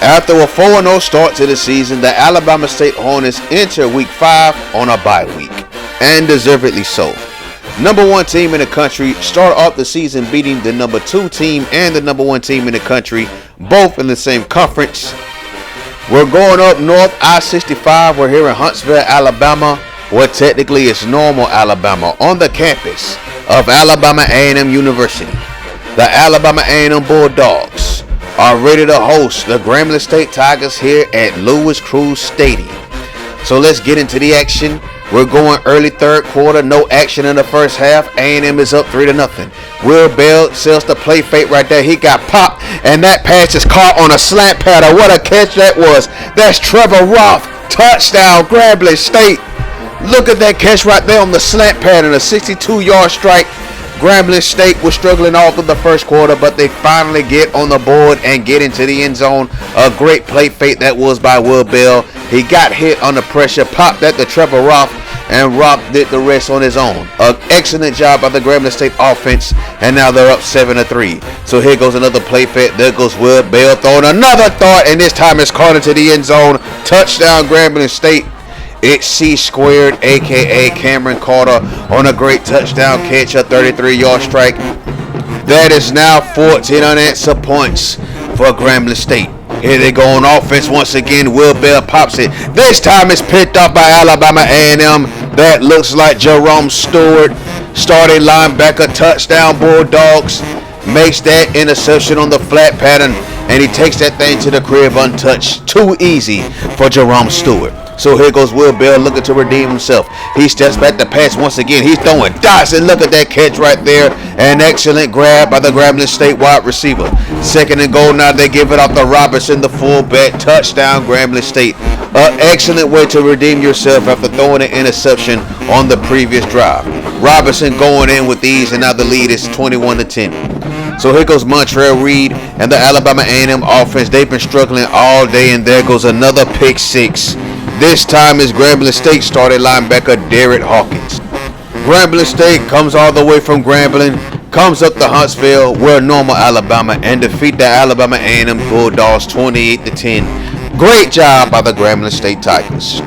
After a 4-0 start to the season, the Alabama State Hornets enter Week 5 on a bye week, and deservedly so. Number 1 team in the country start off the season beating the number 2 team and the number 1 team in the country, both in the same conference. We're going up north, I-65. We're here in Huntsville, Alabama, where technically it's Normal, Alabama, on the campus of Alabama A&M University. The Alabama A&M Bulldogs are ready to host the Grambling State Tigers here at Louis Cruz Stadium. So let's get into the action. We're going early third quarter, no action in the first half. A&M is up 3-0. Will Bell sells the play fake right there. He got popped, and that pass is caught on a slant pattern. What a catch that was. That's Trevor Roth. Touchdown, Grambling State. Look at that catch right there on the slant pattern, a 62-yard strike. Grambling State was struggling all through the first quarter, but they finally get on the board and get into the end zone. A great play fake that was by Will Bell. He got hit under pressure, popped that to Trevor Roth, and Roth did the rest on his own. An excellent job by the Grambling State offense, and now they're up 7-3. So here goes another play fake. There goes Will Bell throwing another thought, and this time it's caught into the end zone. Touchdown, Grambling State. It's C-squared, a.k.a. Cameron Carter, on a great touchdown catch, a 33-yard strike. That is now 14 unanswered points for Grambling State. Here they go on offense once again. Will Bell pops it. This time it's picked up by Alabama A&M. That looks like Jerome Stewart, starting linebacker, touchdown Bulldogs. Makes that interception on the flat pattern, and he takes that thing to the crib untouched. Too easy for Jerome Stewart. So here goes Will Bell looking to redeem himself. He steps back to pass once again. He's throwing dots, and look at that catch right there. An excellent grab by the Grambling State wide receiver. 2nd and goal now. They give it off to Robinson, the fullback. Touchdown, Grambling State. An excellent way to redeem yourself after throwing an interception on the previous drive. Robinson going in with ease, and now the lead is 21-10. So here goes Montrell Reed and the Alabama A&M offense. They've been struggling all day, and there goes another pick six. This time is Grambling State starting linebacker Derek Hawkins. Grambling State comes all the way from Grambling, comes up to Huntsville, we're Normal, Alabama, and defeat the Alabama A&M Bulldogs 28-10. Great job by the Grambling State Tigers.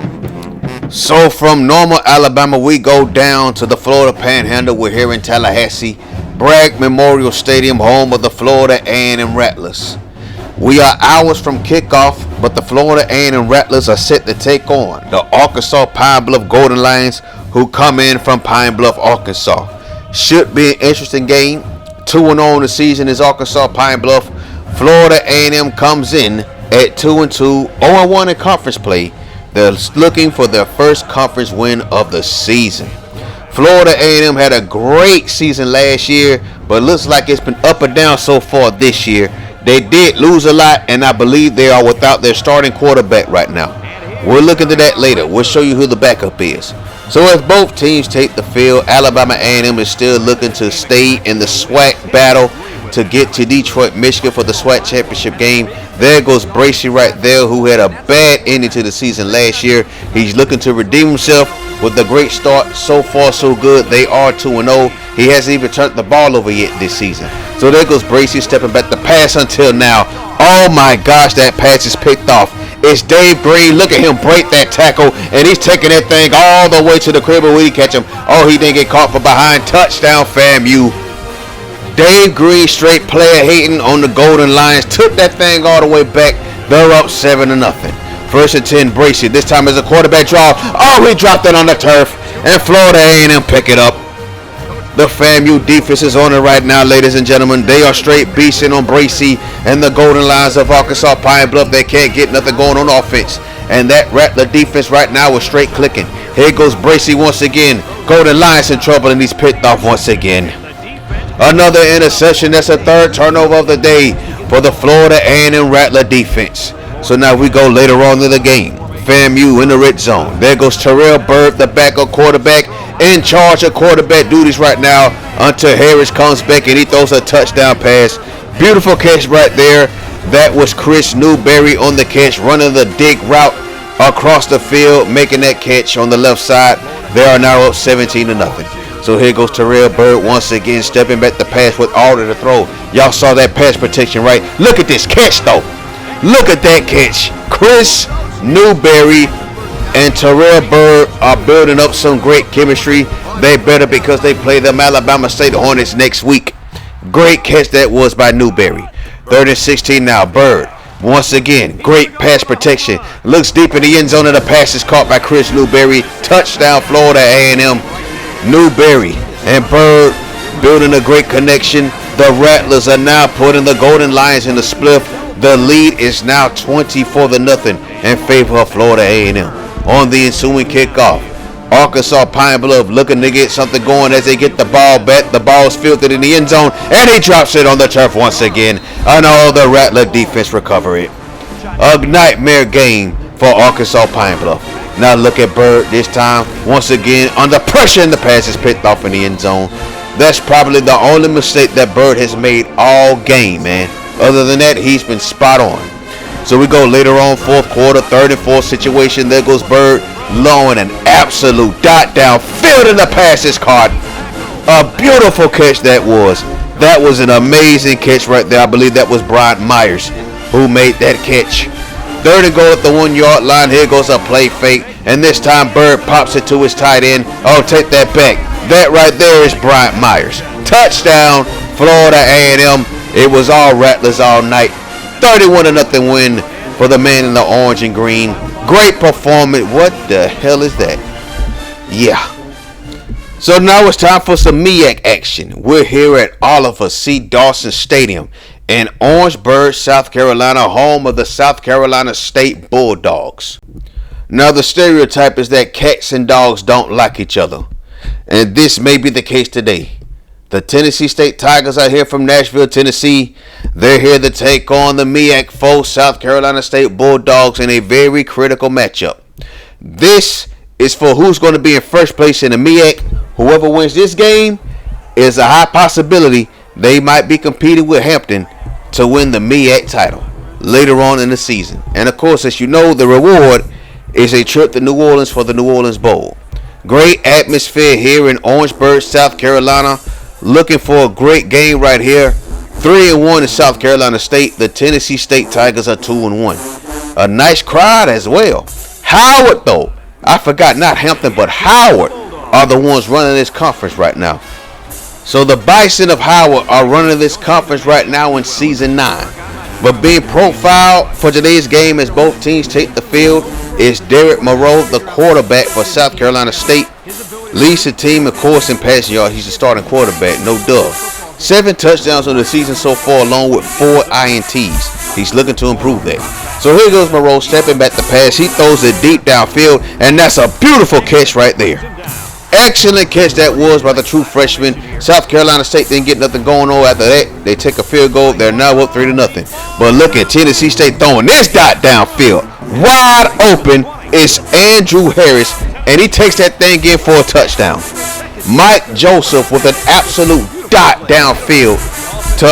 So from Normal, Alabama, we go down to the Florida Panhandle. We're here in Tallahassee, Bragg Memorial Stadium, home of the Florida A&M Rattlers. We are hours from kickoff, but the Florida A&M Rattlers are set to take on the Arkansas Pine Bluff Golden Lions, who come in from Pine Bluff, Arkansas. Should be an interesting game. 2-0 in the season is Arkansas Pine Bluff. Florida A&M comes in at 2-2, 0-1 in conference play. They're looking for their first conference win of the season. Florida A&M had a great season last year, but looks like it's been up and down so far this year. They did lose a lot, and I believe they are without their starting quarterback right now. We'll look into that later. We'll show you who the backup is. So as both teams take the field, Alabama A&M is still looking to stay in the SWAC battle to get to Detroit, Michigan for the SWAC championship game. There goes Bracy right there, who had a bad ending to the season last year. He's looking to redeem himself with a great start. So far, so good. They are 2-0. He hasn't even turned the ball over yet this season. So there goes Bracy stepping back to pass until now. Oh my gosh, that pass is picked off. It's Dave Green. Look at him break that tackle, and he's taking that thing all the way to the crib where he catch him. Oh, he didn't get caught from behind. Touchdown, FAMU. Dave Green straight player hating on the Golden Lions. Took that thing all the way back. They're up 7-0. 1st and 10, Bracy. This time is a quarterback draw. Oh, he dropped it on the turf, and Florida A&M pick it up. The FAMU defense is on it right now, ladies and gentlemen. They are straight beasting on Bracy and the Golden Lions of Arkansas Pine Bluff. They can't get nothing going on offense. And that Rattler defense right now is straight clicking. Here goes Bracy once again. Golden Lions in trouble, and he's picked off once again. Another interception. That's a 3rd turnover of the day for the Florida A&M Rattler defense. So now we go later on in the game. FAMU in the red zone. There goes Terrell Bird, the backup quarterback, in charge of quarterback duties right now until Harris comes back and he throws a touchdown pass. Beautiful catch right there. That was Chris Newberry on the catch, running the dig route across the field, making that catch on the left side. They are now up 17-0. So here goes Terrell Bird once again, stepping back to pass with order to throw. Y'all saw that pass protection, right? Look at this catch, though. Look at that catch. Chris Newberry and Terrell Bird are building up some great chemistry. They better, because they play them Alabama State Hornets next week. Great catch that was by Newberry. 3rd and 16 now. Bird. Once again, great pass protection. Looks deep in the end zone and the pass is caught by Chris Newberry. Touchdown, Florida A&M. Newberry and Bird building a great connection. The Rattlers are now putting the Golden Lions in the split. The lead is now 24-0 in favor of Florida A&M. On the ensuing kickoff, Arkansas Pine Bluff looking to get something going as they get the ball back. The ball's filtered in the end zone, and he drops it on the turf once again. And all the Rattler defense recover it. A nightmare game for Arkansas Pine Bluff. Now look at Bird this time. Once again, under pressure, and the pass is picked off in the end zone. That's probably the only mistake that Bird has made all game, man. Other than that, he's been spot on. So we go later on, fourth quarter, 3rd and 4 situation. There goes Bird, low and an absolute dot downfield, and the pass is caught. A beautiful catch that was. That was an amazing catch right there. I believe that was Brian Myers who made that catch. 3rd and goal at the 1-yard line. Here goes a play fake, and this time Bird pops it to his tight end. Oh, take that back. That right there is Brian Myers. Touchdown, Florida A&M. It was all Rattlers all night. 31-0 win for the man in the orange and green. Great performance. What the hell is that? Yeah. So now it's time for some MEAC action. We're here at Oliver C. Dawson Stadium in Orangeburg, South Carolina, home of the South Carolina State Bulldogs. Now the stereotype is that cats and dogs don't like each other, and this may be the case today. The Tennessee State Tigers are here from Nashville, Tennessee. They're here to take on the MEAC foe South Carolina State Bulldogs in a very critical matchup. This is for who's going to be in first place in the MEAC. Whoever wins this game is a high possibility they might be competing with Hampton to win the MEAC title later on in the season. And of course, as you know, the reward is a trip to New Orleans for the New Orleans Bowl. Great atmosphere here in Orangeburg, South Carolina. Looking for a great game right here. 3-1 in South Carolina State. The Tennessee State Tigers are 2-1. A nice crowd as well. Howard, though, I forgot, not Hampton, but Howard are the ones running this conference right now. So the Bison of Howard are running this conference right now in season 9. But being profiled for today's game as both teams take the field is Derek Moreau, the quarterback for South Carolina State. Leads the team, of course, in passing yards. He's the starting quarterback, no duh. 7 touchdowns on the season so far, along with 4 INTs. He's looking to improve that. So here goes Moreau stepping back the pass. He throws it deep downfield, and that's a beautiful catch right there. Excellent catch that was by the true freshman. South Carolina State didn't get nothing going on after that. They take a field goal. They're now up 3-0. But look at Tennessee State throwing this dot downfield. Wide open is Andrew Harris, and he takes that thing in for a touchdown. Mike Joseph with an absolute dot downfield to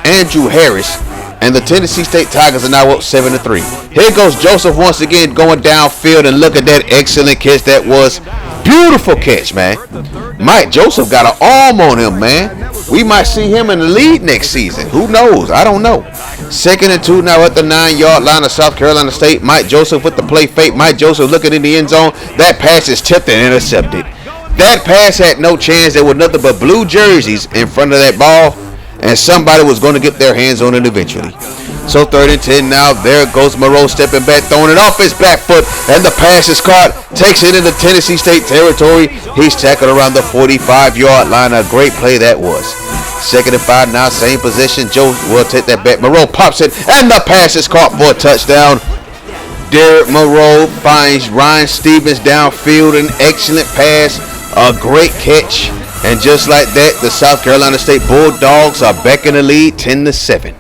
Andrew Harris, and the Tennessee State Tigers are now up 7-3. Here goes Joseph once again going downfield, and look at that excellent catch that was. Beautiful catch, man. Mike Joseph got an arm on him, man. We might see him in the league next season. Who knows? I don't know. 2nd and 2 now at the 9-yard line of South Carolina State. Mike Joseph with the play fake. Mike Joseph looking in the end zone. That pass is tipped and intercepted. That pass had no chance. There were nothing but blue jerseys in front of that ball, and somebody was going to get their hands on it eventually. So 3rd and 10 now. There goes Moreau stepping back, throwing it off his back foot, and the pass is caught. Takes it into Tennessee State territory. He's tackled around the 45-yard line. A great play that was. 2nd and 5 now, same position. Joe will take that back. Moreau pops it, and the pass is caught for a touchdown. Derek Moreau finds Ryan Stevens downfield. An excellent pass. A great catch. And just like that, the South Carolina State Bulldogs are back in the lead, 10-7.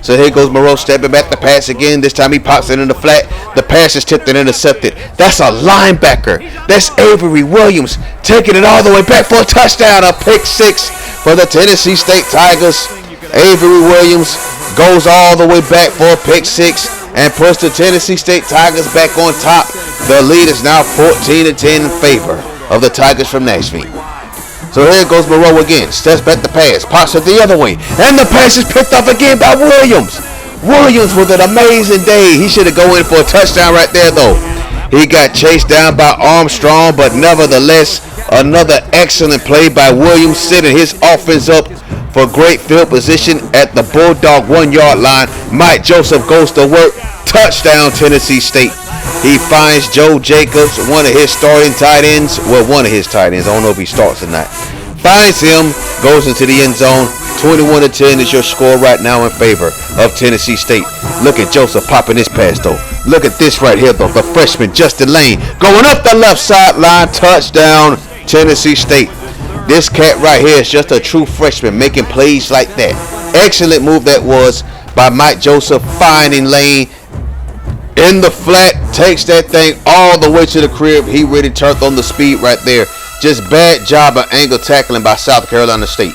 So here goes Moreau stepping back the pass again. This time he pops it in the flat. The pass is tipped and intercepted. That's a linebacker. That's Avery Williams taking it all the way back for a touchdown. A pick 6 for the Tennessee State Tigers. Avery Williams goes all the way back for a pick 6 and puts the Tennessee State Tigers back on top. The lead is now 14-10 in favor of the Tigers from Nashville. So here goes Moreau again. Steps back the pass. Pops it the other way. And the pass is picked up again by Williams. Williams with an amazing day. He should have go in for a touchdown right there, though. He got chased down by Armstrong, but nevertheless, another excellent play by Williams, setting his offense up for great field position at the Bulldog 1-yard line. Mike Joseph goes to work. Touchdown, Tennessee State. He finds Joe Jacobs, one of his starting tight ends. Well, one of his tight ends. I don't know if he starts or not. Finds him, goes into the end zone. 21-10 is your score right now in favor of Tennessee State. Look at Joseph popping his pass, though. Look at this right here, though. The freshman, Justin Lane, going up the left sideline. Touchdown, Tennessee State. This cat right here is just a true freshman making plays like that. Excellent move that was by Mike Joseph, finding Lane in the flat, takes that thing all the way to the crib. He really turned on the speed right there. Just bad job of angle tackling by South Carolina State.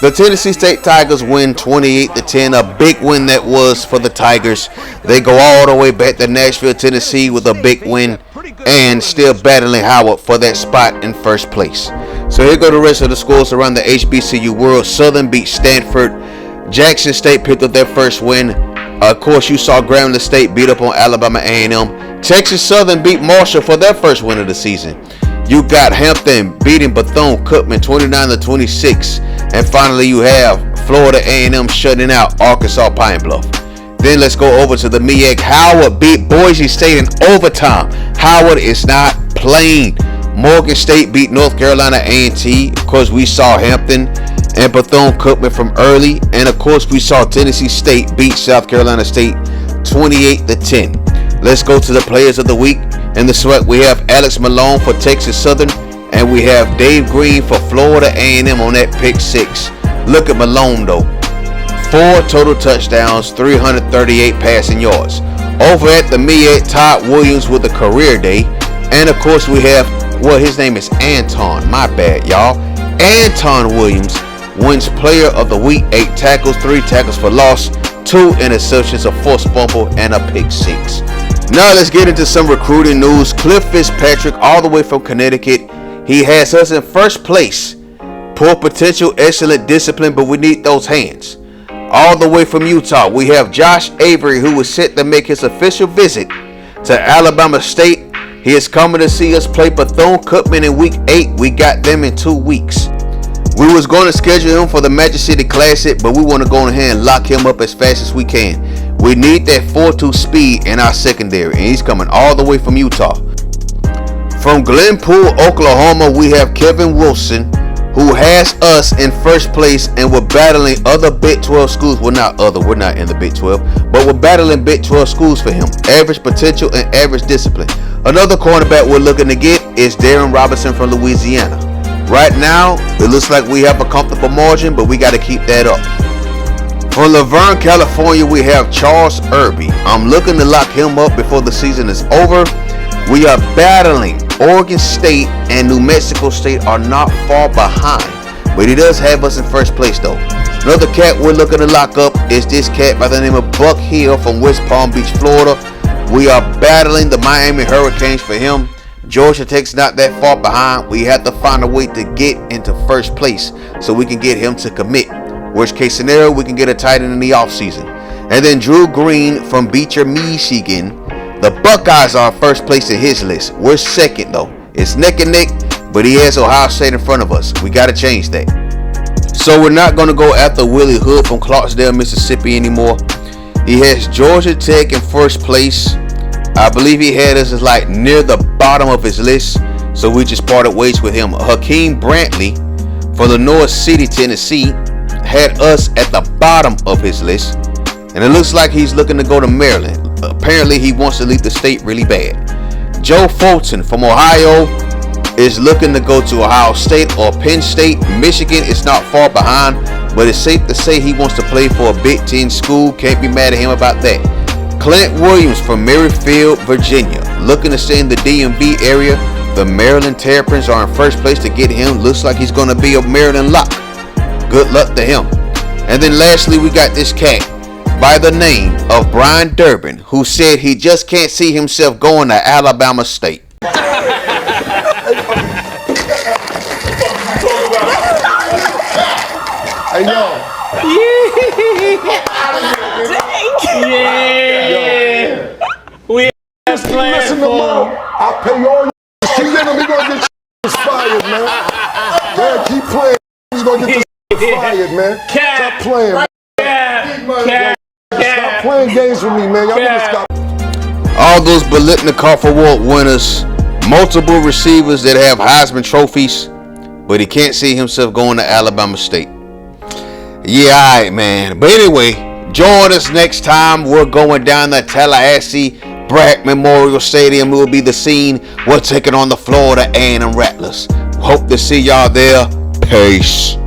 The Tennessee State Tigers win 28-10, a big win that was for the Tigers. They go all the way back to Nashville, Tennessee with a big win and still battling Howard for that spot in first place. So here go the rest of the scores around the HBCU World. Southern beat Stanford. Jackson State picked up their first win. Of course, you saw Grambling State beat up on Alabama A&M. Texas Southern beat Marshall for their first win of the season. You got Hampton beating Bethune-Cookman 29-26. And finally, you have Florida A&M shutting out Arkansas Pine Bluff. Then let's go over to the MEAC. Howard beat Boise State in overtime. Howard is not playing. Morgan State beat North Carolina A&T. Of course, we saw Hampton and Bethune-Cookman from early. And of course, we saw Tennessee State beat South Carolina State 28-10. Let's go to the players of the week. In the SWAC, we have Alex Malone for Texas Southern. And we have Dave Green for Florida A&M on that pick 6. Look at Malone, though. 4 total touchdowns, 338 passing yards. Over at the MEAC, Todd Williams with a career day. And of course, we have, well, his name is Anton. My bad, y'all. Anton Williams wins Player of the Week. 8 tackles, 3 tackles for loss, 2 interceptions, a forced fumble, and a pick 6. Now let's get into some recruiting news. Cliff Fitzpatrick, all the way from Connecticut. He has us in first place. Poor potential, excellent discipline, but we need those hands. All the way from Utah, we have Josh Avery, who is set to make his official visit to Alabama State. He is coming to see us play Bethune-Cookman in week 8. We got them in 2 weeks. We was going to schedule him for the Magic City Classic, but we want to go ahead and lock him up as fast as we can. We need that 4.2 speed in our secondary, and he's coming all the way from Utah. From Glenpool, Oklahoma, we have Kevin Wilson, who has us in first place, and we're battling other Big 12 schools. We're not in the Big 12, but we're battling Big 12 schools for him. Average potential and average discipline. Another cornerback we're looking to get is Darren Robinson from Louisiana. Right now, it looks like we have a comfortable margin, but we got to keep that up. From Laverne, California, we have Charles Irby. I'm looking to lock him up before the season is over. We are battling Oregon State and New Mexico State are not far behind, but he does have us in first place though. Another cat we're looking to lock up is this cat by the name of Buck Hill from West Palm Beach, Florida. We are battling the Miami Hurricanes for him. Georgia Tech's not that far behind. We have to find a way to get into first place so we can get him to commit. Worst case scenario, we can get a tight end in the offseason. And then Drew Green from Beecher, Michigan. The Buckeyes are first place in his list. We're second though. It's neck and neck, but he has Ohio State in front of us. We got to change that. So we're not going to go after Willie Hood from Clarksdale, Mississippi anymore. He has Georgia Tech in first place. I believe he had us as like near the bottom of his list, so we just parted ways with him. Hakeem Brantley from Lenore City, Tennessee, had us at the bottom of his list, and it looks like he's looking to go to Maryland. Apparently, he wants to leave the state really bad. Joe Fulton from Ohio is looking to go to Ohio State or Penn State. Michigan is not far behind, but it's safe to say he wants to play for a Big Ten school. Can't be mad at him about that. Clint Williams from Maryfield, Virginia, looking to stay in the DMV area. The Maryland Terrapins are in first place to get him. Looks like he's going to be a Maryland lock. Good luck to him. And then lastly, we got this cat by the name of Brian Durbin, who said he just can't see himself going to Alabama State. Hey, yo. Stop playing games with me, man. Y'all need to stop. All those Biletnikoff Award winners, multiple receivers that have Heisman trophies, but he can't see himself going to Alabama State. Yeah, all right, man. But anyway, join us next time. We're going down to Tallahassee Bragg Memorial Stadium. It will be the scene. We're taking on the Florida A&M Rattlers. Hope to see y'all there. Peace.